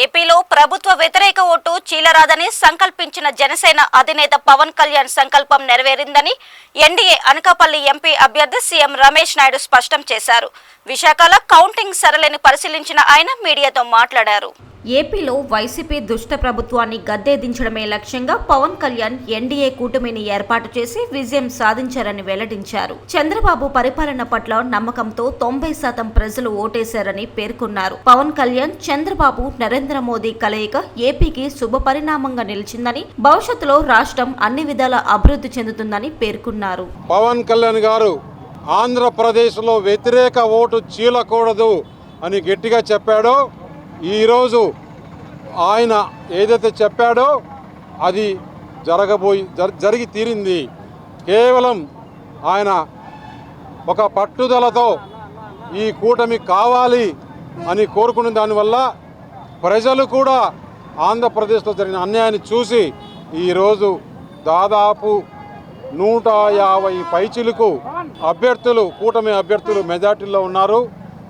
ఏపీలో ప్రభుత్వ వ్యతిరేక ఓటు చీలరాదని సంకల్పించిన జనసేన అధినేత పవన్ కళ్యాణ్ సంకల్పం నెరవేరిందని ఎన్డీఏ అనకాపల్లి ఎంపీ అభ్యర్థి సీఎం రమేష్ నాయుడు స్పష్టం చేశారు. విశాఖలో కౌంటింగ్ సరళిని పరిశీలించిన ఆయన మీడియాతో మాట్లాడారు. ఏపీలో వైసీపీ దుష్ట ప్రభుత్వాన్ని గద్దెదించడమే లక్ష్యంగా పవన్ కళ్యాణ్ ఎన్డీఏ కూటమిని ఏర్పాటు చేసి విజయం సాధించారని వెల్లడించారు. చంద్రబాబు పరిపాలన పట్ల నమ్మకంతో 90% ప్రజలు ఓటేశారని పేర్కొన్నారు. పవన్ కళ్యాణ్, చంద్రబాబు, నరేంద్ర మోదీ కలయిక ఏపీకి శుభ పరిణామంగా నిలిచిందని, భవిష్యత్తులో రాష్ట్రం అన్ని విధాల అభివృద్ధి చెందుతుందని పేర్కొన్నారు. పవన్ కళ్యాణ్ గారు ఆంధ్రప్రదేశ్లో వ్యతిరేక ఓటు చీలకూడదు అని గట్టిగా చెప్పాడో, ఈరోజు ఆయన ఏదైతే చెప్పాడో అది జరిగి తీరింది. కేవలం ఆయన ఒక పట్టుదలతో ఈ కూటమి కావాలి అని కోరుకున్న దానివల్ల ప్రజలు కూడా ఆంధ్రప్రదేశ్లో జరిగిన అన్యాయాన్ని చూసి ఈరోజు దాదాపు 150 పైచిలకు అభ్యర్థులు, కూటమి అభ్యర్థులు మెజార్టీలో ఉన్నారు.